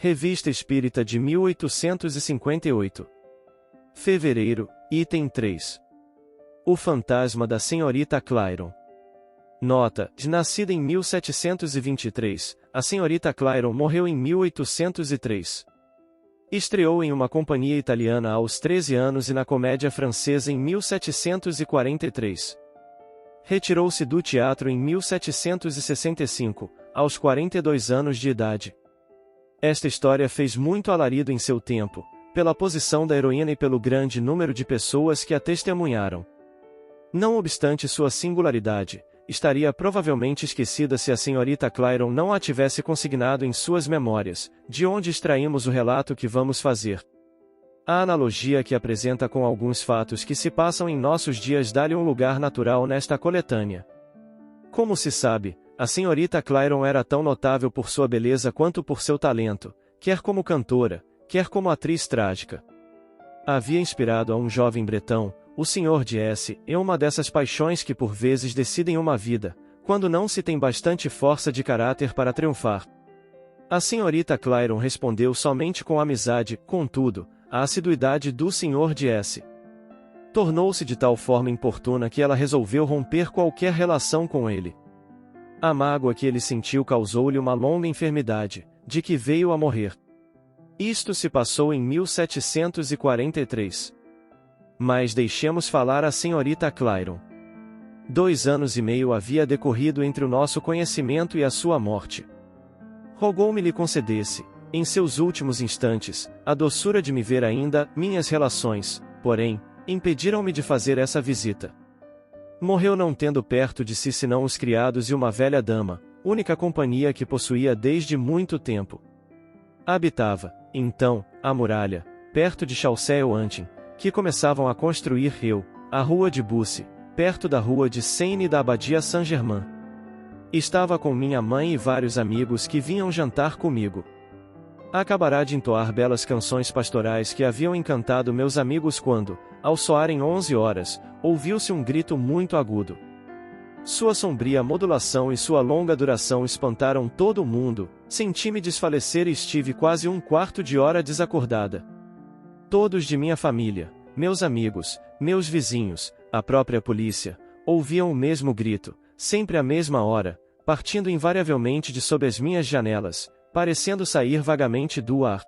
Revista Espírita de 1858. Fevereiro, item 3. O fantasma da senhorita Clairon. Nota: nascida em 1723, a senhorita Clairon morreu em 1803. Estreou em uma companhia italiana aos 13 anos e na comédia francesa em 1743. Retirou-se do teatro em 1765, aos 42 anos de idade. Esta história fez muito alarido em seu tempo, pela posição da heroína e pelo grande número de pessoas que a testemunharam. Não obstante sua singularidade, estaria provavelmente esquecida se a senhorita Clairon não a tivesse consignado em suas memórias, de onde extraímos o relato que vamos fazer. A analogia que apresenta com alguns fatos que se passam em nossos dias dá-lhe um lugar natural nesta coletânea. Como se sabe, a senhorita Clairon era tão notável por sua beleza quanto por seu talento, quer como cantora, quer como atriz trágica. Havia inspirado a um jovem bretão, o Sr. de S., em uma dessas paixões que por vezes decidem uma vida, quando não se tem bastante força de caráter para triunfar. A senhorita Clairon respondeu somente com amizade, contudo, à assiduidade do Sr. de S. Tornou-se de tal forma importuna que ela resolveu romper qualquer relação com ele. A mágoa que ele sentiu causou-lhe uma longa enfermidade, de que veio a morrer. Isto se passou em 1743. Mas deixemos falar a senhorita Clairon. 2 anos e meio havia decorrido entre o nosso conhecimento e a sua morte. Rogou-me lhe concedesse, em seus últimos instantes, a doçura de me ver ainda. Minhas relações, porém, impediram-me de fazer essa visita. Morreu não tendo perto de si senão os criados e uma velha dama, única companhia que possuía desde muito tempo. Habitava, então, a muralha, perto de Chaussée-Antin, que começavam a construir a rua de Bussy, perto da rua de Seine e da abadia Saint-Germain. Estava com minha mãe e vários amigos que vinham jantar comigo. Acabará de entoar belas canções pastorais que haviam encantado meus amigos quando, ao soarem 11 horas, ouviu-se um grito muito agudo. Sua sombria modulação e sua longa duração espantaram todo o mundo. Senti-me desfalecer e estive quase um quarto de hora desacordada. Todos de minha família, meus amigos, meus vizinhos, a própria polícia, ouviam o mesmo grito, sempre à mesma hora, partindo invariavelmente de sob as minhas janelas, parecendo sair vagamente do ar.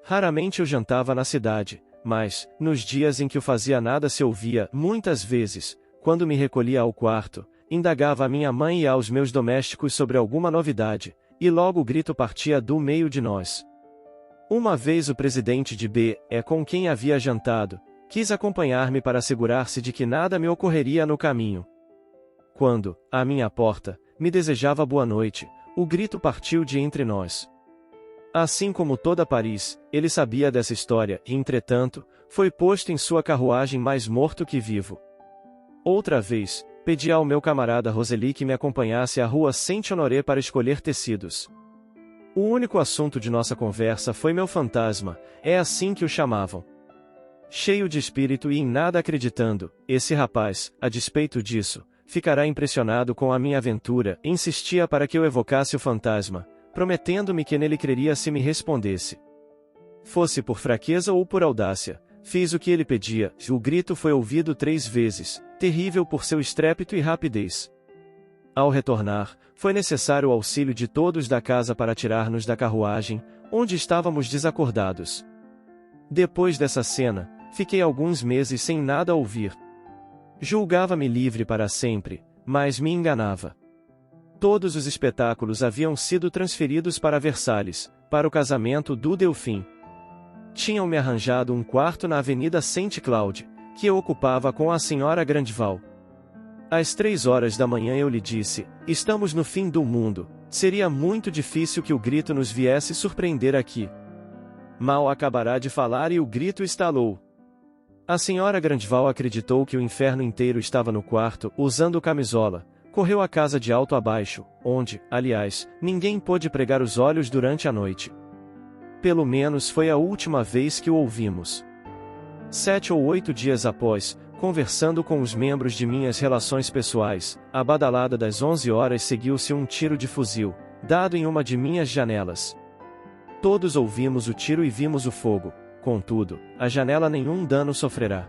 Raramente eu jantava na cidade, mas, nos dias em que o fazia nada se ouvia, muitas vezes, quando me recolhia ao quarto, indagava a minha mãe e aos meus domésticos sobre alguma novidade, e logo o grito partia do meio de nós. Uma vez o presidente de B.E., com quem havia jantado, quis acompanhar-me para assegurar-se de que nada me ocorreria no caminho. Quando, à minha porta, me desejava boa noite, o grito partiu de entre nós. Assim como toda Paris, ele sabia dessa história e, entretanto, foi posto em sua carruagem mais morto que vivo. Outra vez, pedi ao meu camarada Roseli que me acompanhasse à rua Saint-Honoré para escolher tecidos. O único assunto de nossa conversa foi meu fantasma, é assim que o chamavam. Cheio de espírito e em nada acreditando, esse rapaz, a despeito disso, ficará impressionado com a minha aventura, insistia para que eu evocasse o fantasma, prometendo-me que nele creria se me respondesse. Fosse por fraqueza ou por audácia, fiz o que ele pedia. O grito foi ouvido 3 vezes, terrível por seu estrépito e rapidez. Ao retornar, foi necessário o auxílio de todos da casa para tirar-nos da carruagem, onde estávamos desacordados. Depois dessa cena, fiquei alguns meses sem nada ouvir. Julgava-me livre para sempre, mas me enganava. Todos os espetáculos haviam sido transferidos para Versalhes, para o casamento do Delfim. Tinham-me arranjado um quarto na Avenida Saint-Claude, que eu ocupava com a senhora Grandval. Às 3 horas da manhã eu lhe disse: estamos no fim do mundo, seria muito difícil que o grito nos viesse surpreender aqui. Mal acabará de falar e o grito estalou. A senhora Grandval acreditou que o inferno inteiro estava no quarto, usando camisola, correu a casa de alto a baixo, onde, aliás, ninguém pôde pregar os olhos durante a noite. Pelo menos foi a última vez que o ouvimos. 7 ou 8 dias após, conversando com os membros de minhas relações pessoais, à badalada das 11 horas seguiu-se um tiro de fuzil, dado em uma de minhas janelas. Todos ouvimos o tiro e vimos o fogo, contudo, a janela nenhum dano sofrerá.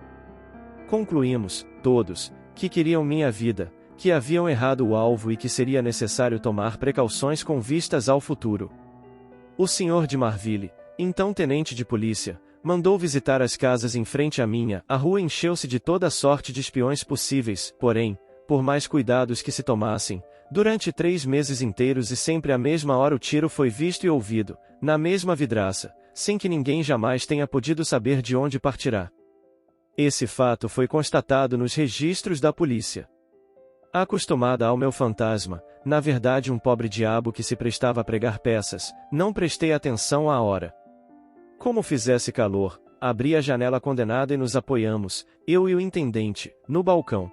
Concluímos, todos, que queriam minha vida, que haviam errado o alvo e que seria necessário tomar precauções com vistas ao futuro. O senhor de Marville, então tenente de polícia, mandou visitar as casas em frente à minha. A rua encheu-se de toda sorte de espiões possíveis, porém, por mais cuidados que se tomassem, durante 3 meses inteiros e sempre à mesma hora o tiro foi visto e ouvido, na mesma vidraça, sem que ninguém jamais tenha podido saber de onde partirá. Esse fato foi constatado nos registros da polícia. Acostumada ao meu fantasma, na verdade um pobre diabo que se prestava a pregar peças, não prestei atenção à hora. Como fizesse calor, abri a janela condenada e nos apoiamos, eu e o intendente, no balcão.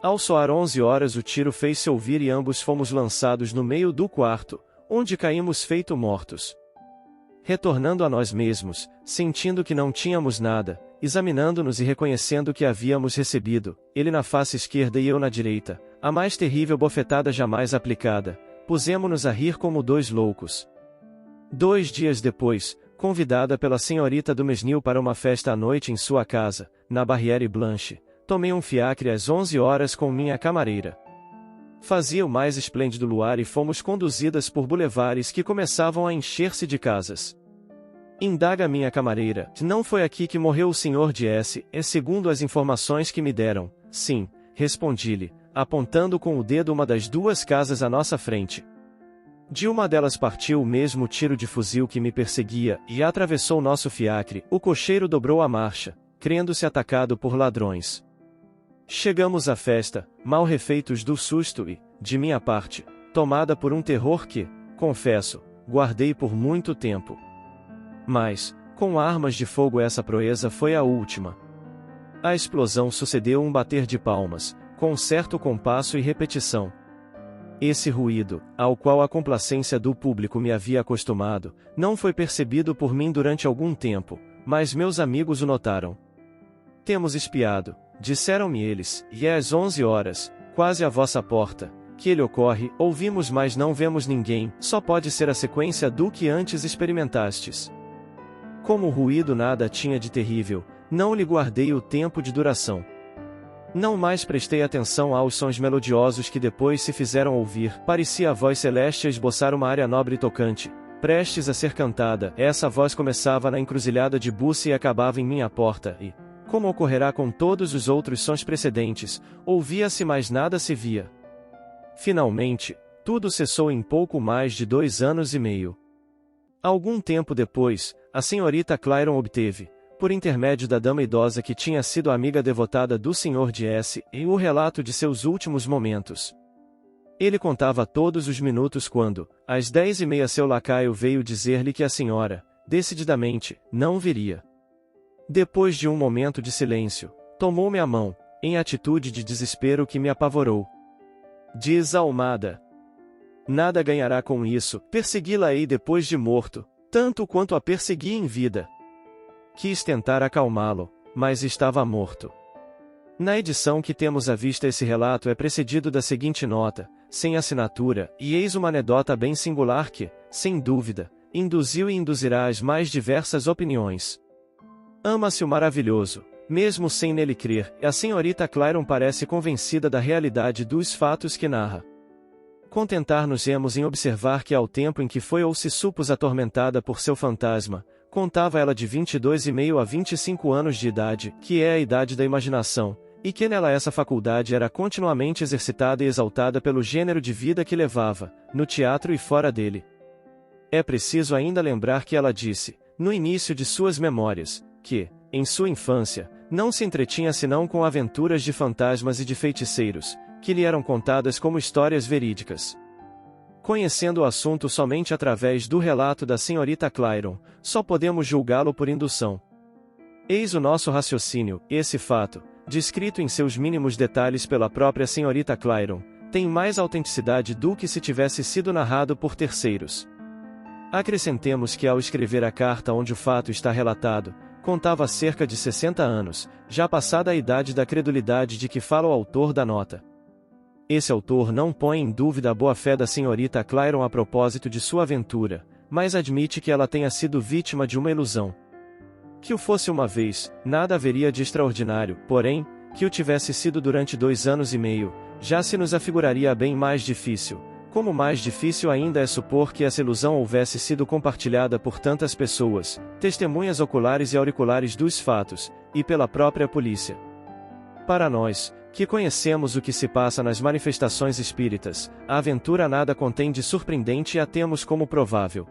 Ao soar 11 horas o tiro fez-se ouvir e ambos fomos lançados no meio do quarto, onde caímos feito mortos. Retornando a nós mesmos, sentindo que não tínhamos nada, examinando-nos e reconhecendo que havíamos recebido, ele na face esquerda e eu na direita, a mais terrível bofetada jamais aplicada, pusemo-nos a rir como 2 loucos. 2 dias depois, convidada pela senhorita do Mesnil para uma festa à noite em sua casa, na Barrière Blanche, tomei um fiacre às 11 horas com minha camareira. Fazia o mais esplêndido luar e fomos conduzidas por bulevares que começavam a encher-se de casas. Indaga minha camareira, não foi aqui que morreu o senhor de S, segundo as informações que me deram. Sim, respondi-lhe, apontando com o dedo uma das 2 casas à nossa frente. De uma delas partiu o mesmo tiro de fuzil que me perseguia, e atravessou nosso fiacre. O cocheiro dobrou a marcha, crendo-se atacado por ladrões. Chegamos à festa, mal refeitos do susto e, de minha parte, tomada por um terror que, confesso, guardei por muito tempo. Mas, com armas de fogo essa proeza foi a última. A explosão sucedeu um bater de palmas, com certo compasso e repetição. Esse ruído, ao qual a complacência do público me havia acostumado, não foi percebido por mim durante algum tempo, mas meus amigos o notaram. Temos espiado, disseram-me eles, e é às 11 horas, quase à vossa porta, que ele ocorre. Ouvimos mas não vemos ninguém, só pode ser a sequência do que antes experimentastes. Como o ruído nada tinha de terrível, não lhe guardei o tempo de duração. Não mais prestei atenção aos sons melodiosos que depois se fizeram ouvir. Parecia a voz celeste a esboçar uma área nobre e tocante, prestes a ser cantada. Essa voz começava na encruzilhada de Busse e acabava em minha porta e, como ocorrerá com todos os outros sons precedentes, ouvia-se mas nada se via. Finalmente, tudo cessou em pouco mais de 2 anos e meio. Algum tempo depois, a senhorita Clairon obteve, por intermédio da dama idosa que tinha sido amiga devotada do Sr. de S, o relato de seus últimos momentos. Ele contava todos os minutos quando, às 10h30 seu lacaio veio dizer-lhe que a senhora, decididamente, não viria. Depois de um momento de silêncio, tomou-me a mão, em atitude de desespero que me apavorou. Desalmada. Nada ganhará com isso, persegui-la-ei depois de morto, tanto quanto a persegui em vida. Quis tentar acalmá-lo, mas estava morto. Na edição que temos à vista esse relato é precedido da seguinte nota, sem assinatura, e eis uma anedota bem singular que, sem dúvida, induziu e induzirá as mais diversas opiniões. Ama-se o maravilhoso, mesmo sem nele crer, e a senhorita Clairon parece convencida da realidade dos fatos que narra. Contentar-nos-emos em observar que ao tempo em que foi ou se supôs atormentada por seu fantasma, contava ela de 22,5 a 25 anos de idade, que é a idade da imaginação, e que nela essa faculdade era continuamente exercitada e exaltada pelo gênero de vida que levava, no teatro e fora dele. É preciso ainda lembrar que ela disse, no início de suas memórias, que, em sua infância, não se entretinha senão com aventuras de fantasmas e de feiticeiros, que lhe eram contadas como histórias verídicas. Conhecendo o assunto somente através do relato da senhorita Clairon, só podemos julgá-lo por indução. Eis o nosso raciocínio: esse fato, descrito em seus mínimos detalhes pela própria senhorita Clairon, tem mais autenticidade do que se tivesse sido narrado por terceiros. Acrescentemos que ao escrever a carta onde o fato está relatado, contava cerca de 60 anos, já passada a idade da credulidade de que fala o autor da nota. Esse autor não põe em dúvida a boa-fé da senhorita Clairon a propósito de sua aventura, mas admite que ela tenha sido vítima de uma ilusão. Que o fosse uma vez, nada haveria de extraordinário, porém, que o tivesse sido durante 2 anos e meio, já se nos afiguraria bem mais difícil. Como mais difícil ainda é supor que essa ilusão houvesse sido compartilhada por tantas pessoas, testemunhas oculares e auriculares dos fatos, e pela própria polícia. Para nós, que conhecemos o que se passa nas manifestações espíritas, a aventura nada contém de surpreendente e a temos como provável.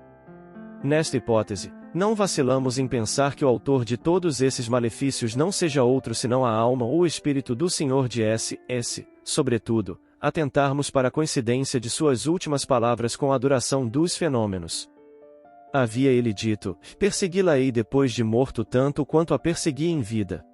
Nesta hipótese, não vacilamos em pensar que o autor de todos esses malefícios não seja outro senão a alma ou o espírito do Senhor de S.S., sobretudo, atentarmos para a coincidência de suas últimas palavras com a duração dos fenômenos. Havia ele dito: persegui-la-ei depois de morto tanto quanto a persegui em vida.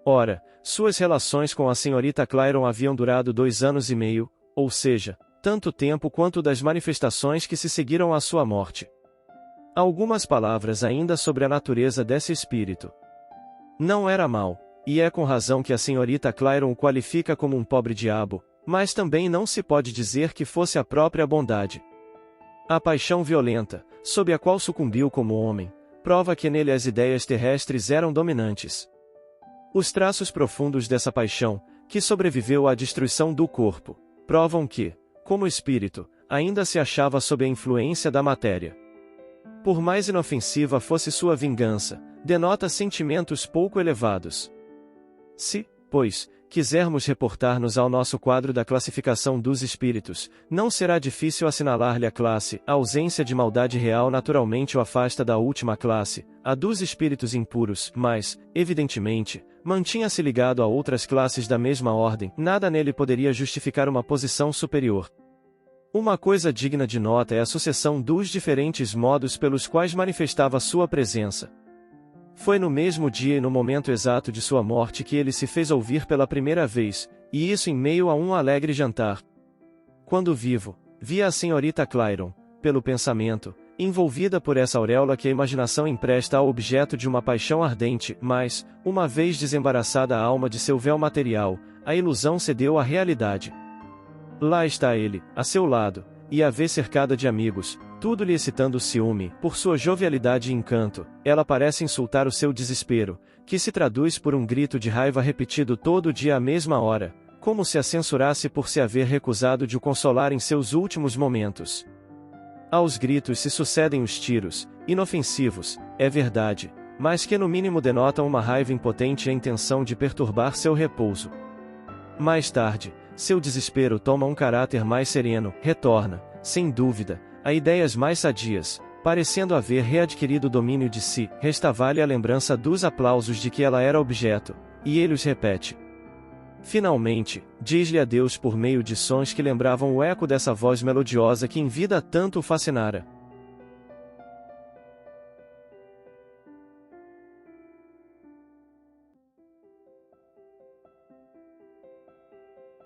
Ora, suas relações com a senhorita Clairon haviam durado 2 anos e meio, ou seja, tanto tempo quanto das manifestações que se seguiram à sua morte. Algumas palavras ainda sobre a natureza desse espírito. Não era mau, e é com razão que a senhorita Clairon o qualifica como um pobre diabo, mas também não se pode dizer que fosse a própria bondade. A paixão violenta, sob a qual sucumbiu como homem, prova que nele as ideias terrestres eram dominantes. Os traços profundos dessa paixão, que sobreviveu à destruição do corpo, provam que, como espírito, ainda se achava sob a influência da matéria. Por mais inofensiva fosse sua vingança, denota sentimentos pouco elevados. Se, pois, quisermos reportar-nos ao nosso quadro da classificação dos espíritos, não será difícil assinalar-lhe a classe. A ausência de maldade real naturalmente o afasta da última classe, a dos espíritos impuros, mas, evidentemente, mantinha-se ligado a outras classes da mesma ordem. Nada nele poderia justificar uma posição superior. Uma coisa digna de nota é a sucessão dos diferentes modos pelos quais manifestava sua presença. Foi no mesmo dia e no momento exato de sua morte que ele se fez ouvir pela primeira vez, e isso em meio a um alegre jantar. Quando vivo, via a senhorita Clairon, pelo pensamento, envolvida por essa auréola que a imaginação empresta ao objeto de uma paixão ardente, mas, uma vez desembaraçada a alma de seu véu material, a ilusão cedeu à realidade. Lá está ele, a seu lado, e a vê cercada de amigos, tudo lhe excitando o ciúme. Por sua jovialidade e encanto, ela parece insultar o seu desespero, que se traduz por um grito de raiva repetido todo dia à mesma hora, como se a censurasse por se haver recusado de o consolar em seus últimos momentos. Aos gritos se sucedem os tiros, inofensivos, é verdade, mas que no mínimo denotam uma raiva impotente e a intenção de perturbar seu repouso. Mais tarde, seu desespero toma um caráter mais sereno, retorna, sem dúvida, a ideias mais sadias, parecendo haver readquirido o domínio de si. Restava-lhe a lembrança dos aplausos de que ela era objeto, e ele os repete. Finalmente, diz-lhe adeus por meio de sons que lembravam o eco dessa voz melodiosa que em vida tanto o fascinara.